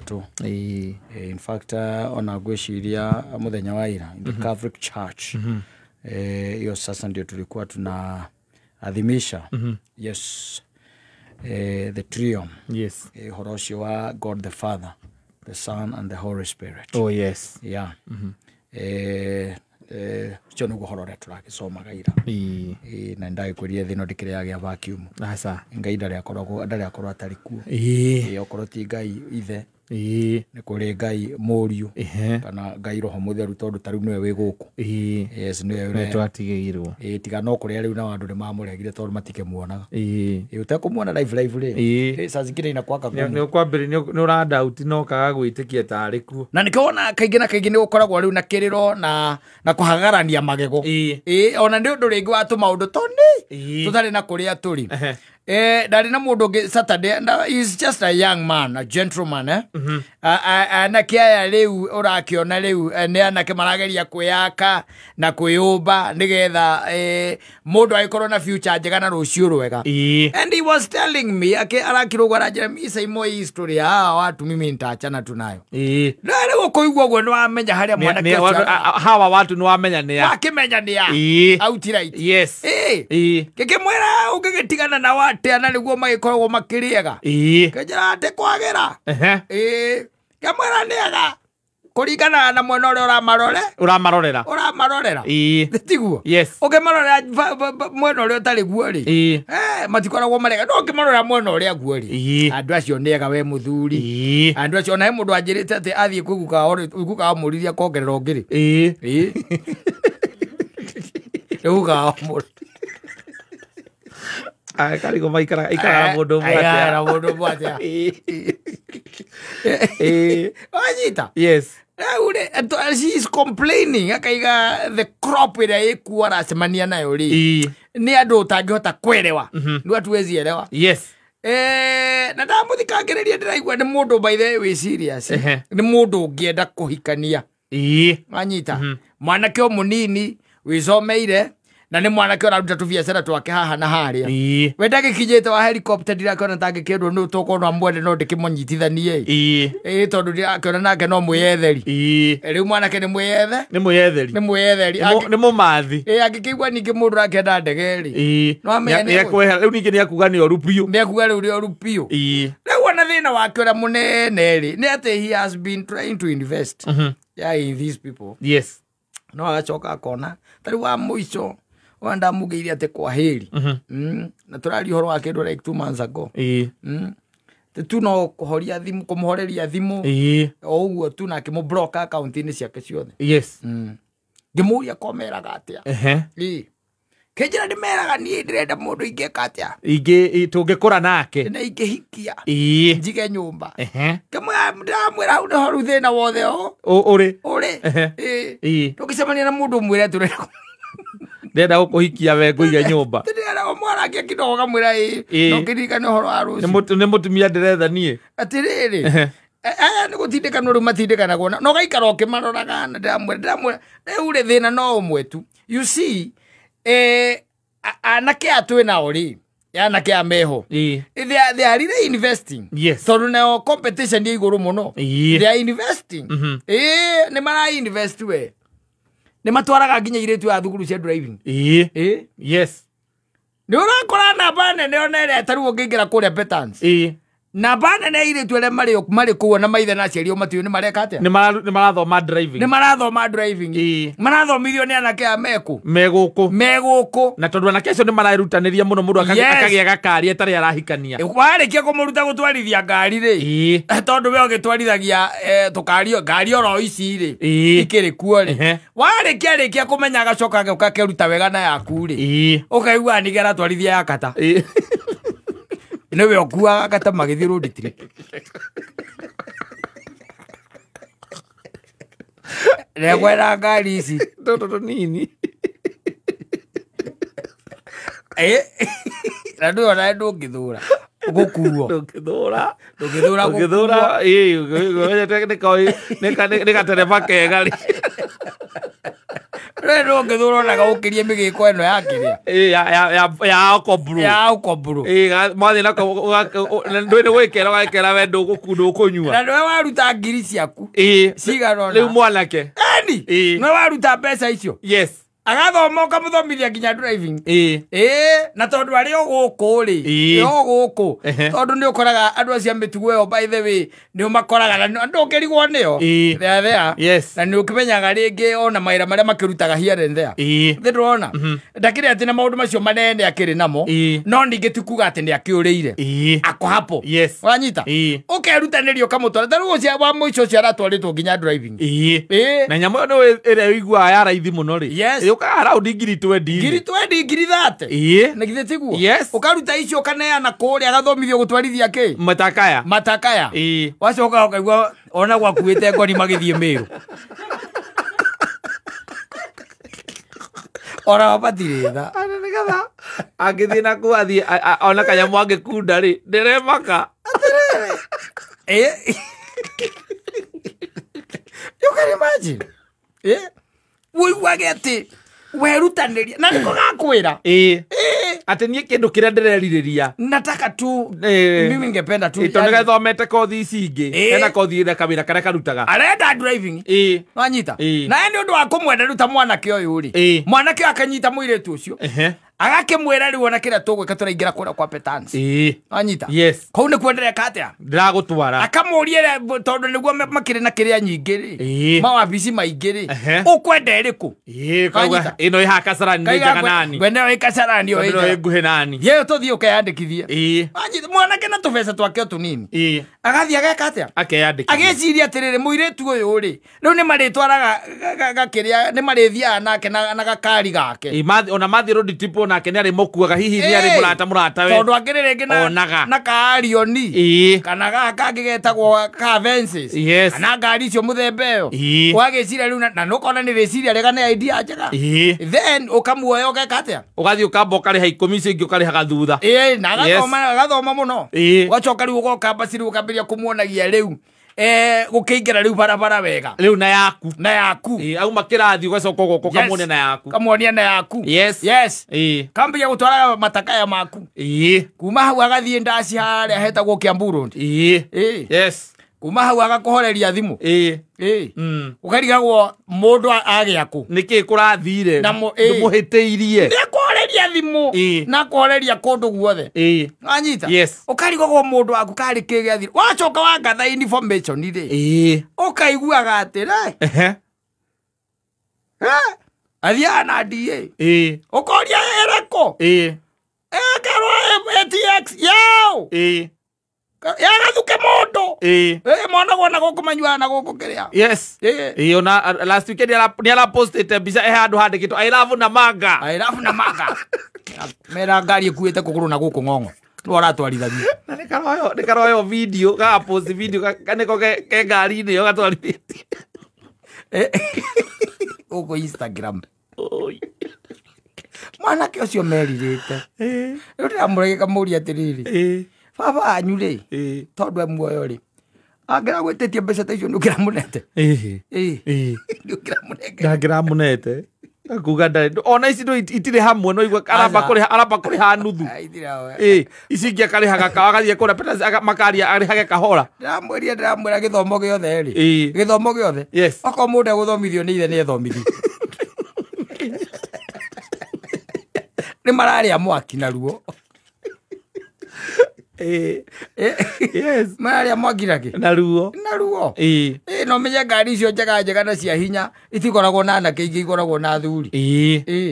tu. In fact ona gwiciria muthenya wa ira in the Catholic Church hiyo sasa ndio tulikuwa tuna adhimisha yes the triumph horoshio wa God the Father, the Son and the Holy Spirit. Oh yes. Yeah. Chono guhorore turakisomaga ira na ndai kuria thino ndikire ya vacuum asa ngai ndari akorwo atari ku okorwo ti ngai ithe ni kuri ngai muriu kana ngai roho mutheru tondu tariu niwe wi guku yes niwe twatigeirwo tiga no kuri riu na andu ni mamuregire tondu matike muonaga utakumuona live ri sazikire ina kwaka ni ukwambiri ni uranda uti no kaga gwitikia tari ku na nikona kaingi na kaingi ni ukoragwo riu na kiriro na kuhagarania magego ona ndi undu ringi wa tu maundu toni tutari na kuria turi dari na mundu ngi Saturday and he's just a young man, a gentleman anake aya riu urakiona riu ni anake marageria kwiyaka na kwiyumba nigetha mundu aikorwo na future njega na rucio rwega. And he was telling me arakirugara Jeremy Saimo history watu mimi nitaachana tunayo na riu kuigwa gwe nwamenya haria mwanake hawa watu nwamenya ni ya akimenya ni ya outright yes kikimwera ugigitigana na wate ana niguo magikoragwo makiriega kejera ate kwagera kamwera niega kuringana na mwena uria uramarorera tiguo yes ukimarorera mwena uria utari guo ri matikoragwo marega no ukimarorera mwena uria guo ri andu acio niega we muthuri andu acio na he mundu anjirite ati athie kuguka amuriria kongerera ongiri uga amuri karigo maikara mundu mwatia Wajita yes she is complaining akaiga the crop ira ikuwa rasemania nayo ri ni andu utangihota kwerewa ndu atuwezi elewa yes na ndamuthikagiriria ndiraigua ni mundu by the way serious ni mundu ungienda kuhikania Wanyita mwanake o munini wisomeire na ni mwanake oraruta tu biacara twake haha na haria wendage kijete wa helicopter ndirakona tangi kindu no tokona mwende no ndikimonyitithanie tondu ndirakona nake no mwiyetheri riu mwanake ni mwiyetheri ni mumathi angikigwa ningi mundu rakenda ndegeri no amenya ni kwehera riu ningi ni akuga ni orupio riu ona thina wake ora munene ri ni ati he has been trying to invest in these people yes no agacoka akona tari wa muico wanda mugeire ate kwa heri na turari horo wake ndo like 2 months ago tu no kuhoria thimu kumuhoreria thimu o uguo tu na kimu block account ni ciake ciothe yes ngimuria komeraga atia kejira ndimeraga ni ndirenda mundu ingeka atia tungikura nake na ingihikia njige nyumba ndamwira hau ndo horu thina wothe uri tukicemania na mundu mwire turenda ndenda gukuhikia we nguige nyumba ndenda mwanake kidogo kamwira no kirikane horo aruci ni mutumia ndiretha nie atiriri ni gutindikana ru matindikana gona no gaikara okimaroraga na ndamwira ure thina no umwe tu you see anake atwina ori anake ameho they are really investing so no competition ndi iguru muno they are investing ni mara invest we ni matwaraga nginya iretu ya thukuru cia driving yes ni urakora na bane ne onere taru ngingira kuria petans na bana na iretu ele mari kuwa na maithe na ciario matiyo ni mareka atia ni marathoma driving marathomithio ni anake ameku meguku na tondu anake acio ni mararutaniria muno mundu akagia gakari etari arahikania warikia kumuruta gutwarithia ngari ri tondu we ogitwarithagia tukario ngari oro ici ri ikiri kuo ri warikia kumenya gacoka gakeruta wega na yaku ri ukaigua ni gera twarithia yakata newe okuwa kata magithii road trip regwera ngari ici toto nini na ndu ona ndungithura gukuo ndungithura ni Rero ngithuro na gaukirie migiko eno ya kiria. Ya okobru. Ya okobru. Mathi na ndwene gwikera wekera wendo gukundu kunyua. Na ndwe waruta ngiri ciaku. Cigana. Riu mwanake. Eni. No waruta mbeca icio. Yes. Agathoma ukamuthomithia nginya driving. Na tondu ari oguku ri. Oguku. Tondu ni ukoraga andu acia mitugo yo by the way ni umakoraga na ndukirigwo nio. There. Yes. Na ni ukimenyaga ringi ona maira maria makirutaga here and there. Ndirona. Ndakire ati na maundu macio manene akiri namo. No ningi tukuga ati ni akiurire. Ako hapo. Yes. Wanyita. Ukerutanirio kamutwara. Taru ucia wa muico cia ratwaritwo nginya driving. Na nyamo no ere igwa ya raithi muno ri. Yes. Ukaraundi ngiri 20. Ngiri 20 ngiri 30. Na githe tiguo. Yes. Ukaruta icio kaneana kuri agathomithio gutwarithia ki? Matakaya. Wacoka ukaigua ona gwakuite ngoni magithie miru. Ora wabatire tha. Nigatha agithie na kuathi ona kanyamu angikunda ri ndiremaka. You can imagine. Wiguage ati werutaniria na niko gakwira ati nie kindu kiria ndireririria nataka tu mimi ningependa tu itonega thomete kothi ici ingi ena kothi ira kabira karia karutaga arenda driving wanyita na ene undu wa kumwenda ruta mwanake uyu ri mwanake akanyita muiretu ucio agakimwira ri wona kira tugwika turaingira kura kwa petans wanyita yes kou ni kuendelea katia ndiragutwara akamuria tondu niguo makire na kiria nyingi ri mawabici maingi ri ukwenda iriku kauga ino iha kasarani njaga nani wena wi kasarani yo nguhe nani ye tuthie ukayandikithie wanyita mwanake na tubesa twake tunini agathia gakatia akeyandikithia ageciria atiriri muiretu uyu ri riu ni maritwaraga gakiria ni marithia nake na gakari gake ona mathi road trip nake ni ari mukuaga hihi ni ari murata we tondu akirenge na kaarioni kana gaka gigetagwo Cavences kana ngari cio muthemba yo wageciria riu na nukona ni reciria rega ni idea njega then ukamuoya ugekatia ugathi ukamboka ri ha 10 cingi ukarihaga thutha na gathoma muno wacoka riu ugoka basiri ukambiria kumuonagia riu gukiingira riu barabara wega riu na yaku auma kirathi ugacoka goko kamuonia na yaku yes kambia gutwara matakaya maku kuma hau agathie ndaci haria hetagwo Kiambu Road yes kuma hau agakuhoreria thimu ukarigagwo mundu agiaku niki kurathire ndumuhiteirie kuhoreria thimu na kuhoreria kundu guothe anyita ukarigagwo mundu waku kari kigiathire wacoka wangatha information ri ukaiguaga atire athiana DA ukoria ereko karo ATX yao yagathuke mundu mwana gona guku manyua na guku kiria yes ona last weekend ni ala posted bica handu handikitwo I love Namanga mera ngari ikuite kuguru na guku ngongo wara twarithagia na nikaroyo video ga post video kaniko ke ngari ni yo gatwarithie uko Instagram mwanake ucio meririte ndiramurege kamuria atiriri baba anyu ri tondu e muoyo ri angira gwititie mbeca ta icio nukira munete nukira munete akuga ndari ona ici ndo itire hamwe no igwa aramba kuriha nuthu ici ingi akarihaga agathie kura peta makaria arihage kahora ndiramwira githomo giothe ri githomo giothe oko mundu guthomithio ni ithe ni ethomithi ni mararia mwaki na ruo yes mararia mwaki na ruo no menye ngari icio njega na cia hinya itikoragwo na anake ingĩ ikoragwo na athuri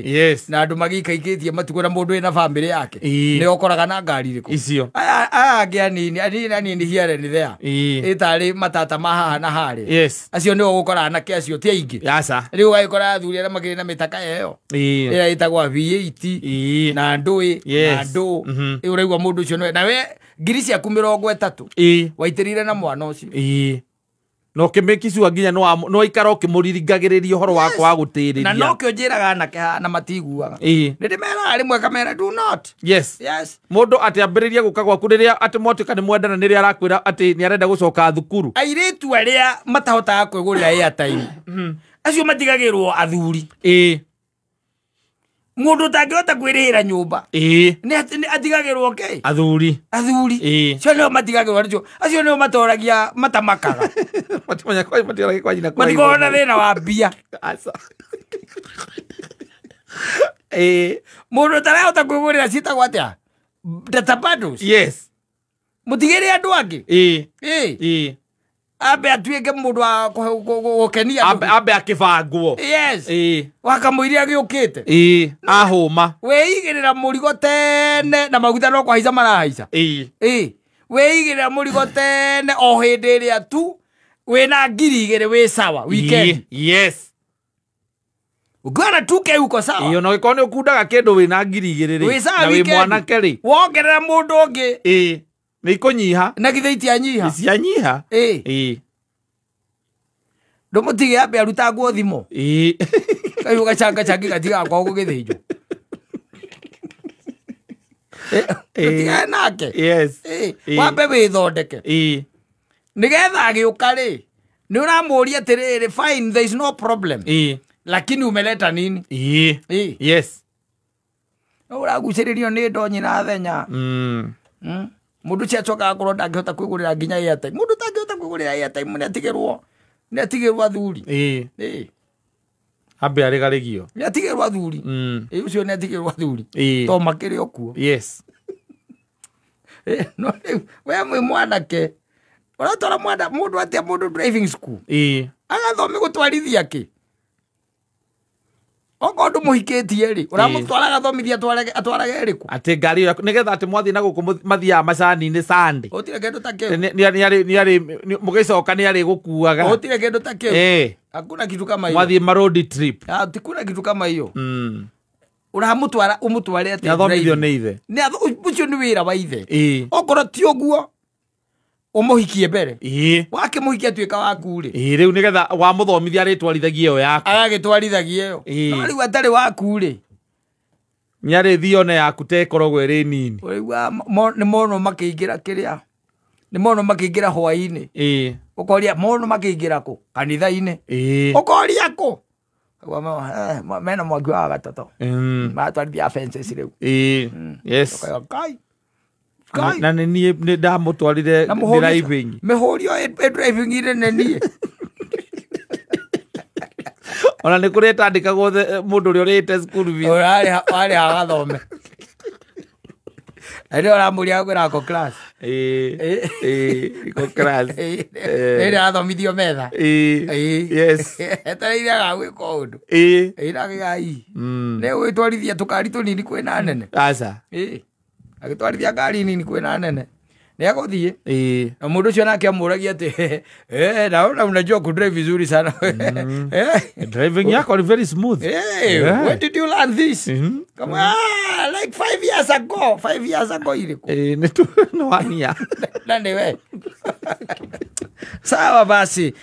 yes na andu magikaikitie matugo na mundu ena family yake ni okoraga na ngari iriku icio aya angi anini here ni there itari matata mahaha na hare acio ni ogukora anake acio ti aingi yasa riu gaikora athuri ara magire na mitaka iyo ira itagwa V8 na ndui na ndu uraigwa mundu ucio na we ngiri ciaku 30 waitirire na mwana ucio no kimekicua nginya no ikara ukimuriringagiriria uhoro wakwa wa gutiriria na no kionjiraga na matiguaga ndimera rimwe kamera do not yes mundu ati ambiriria guka gwaku riria ati motika ni mwendana niria arakwira ati ni arenda gucoka thukuru airitu aria matahotaga kwigurira airtime acio matigagirwo athuri mundu tangihota kwirihira nyumba ni atigagirwo okay athuri cio nio matigagirwo acio acio nio matoragia matamakaga matimanya kwa matioragia kwa jina kwa matikona thina wa mbia mundu tarahota kwigurira citagwo atia data bundles yes mutigire andu angi abe atuike mundu wa gukenia abe akibangwo yes wakamuiria agiukite ahuma weigirira murigo tene na maguta no kwa haica marahaica weigirira murigo tene o hindi iria tu wina ngiri igiri wi sawa weekend yes ugana tuke uko sawa iyo no gikoni ukundaga kindu wina ngiri igiri ri na wi mwanake ri wongerera mundu ungi ni ikunyiha na githaiti anyiha cianyiha ndumutige abe aruta nguo thimo kayo gacanga changi gatiga kwa gugithinjo tiga nake yes wambe withondeke nigetha agiuka ri ni uramuria atiriri fine there is no problem lakini umeleta nini yes uraguciririo ni ndonyi na thenya mundu cia choka ngoro ndangihota kwigurira nginya airtime mundu tangihota kwigurira airtime ni atigirwo athuri abe arigarigio ni atigirwo athuri ucio ni atigirwo athuri to makiri okuo yes no we mwe mwanake uratora mwana mundu atia mundu driving school agathome gutwarithia ki oko ndu muhikitie ri uramutwara gathomithia atwarage eriku ati ngari nigetha ati mwathi na guku mathia macani ni sande otire kindu takio ni ari mugicoka ni ari gukuaga otire kindu takio hakuna kitu kama hiyo mwathi road trip tikuna kitu kama hiyo uramutwara umutware ati athomithio ni ithe ni ucio ni wira wa ithe okoro ti oguo umuhikie mbere wake muhikia tuika waku ri riu nigetha wa muthomithia ritwarithagia yo yaku agagitwarithagia yo riu atari waku ri nyari thione yaku tekorogwo iri nini ni mono makiingira kiria ni mono makiingira hwaini ukoria mono makiingira ku kanitha-ini ukoria ku mena mwaki wa gatato matwarithia fences riu yes na ni ndamutwarire driving mihurio driving ire nenie ona ni kureta andikagwo mundu uri urite school fees ari hagathome ari oramuria gwirako class ko class ere athomithio metha yes etereire agwika undu iragai ne witwarithia tukari tunini kwina nene aca agitwarithia ngari nini kwina nene ni agothie na mundu cio nake amuragia ati naona unajua kudrive vizuri sana driving yako ni very smooth when did you learn this come like 5 years ago iliku ni tu no ania nani we sawa basi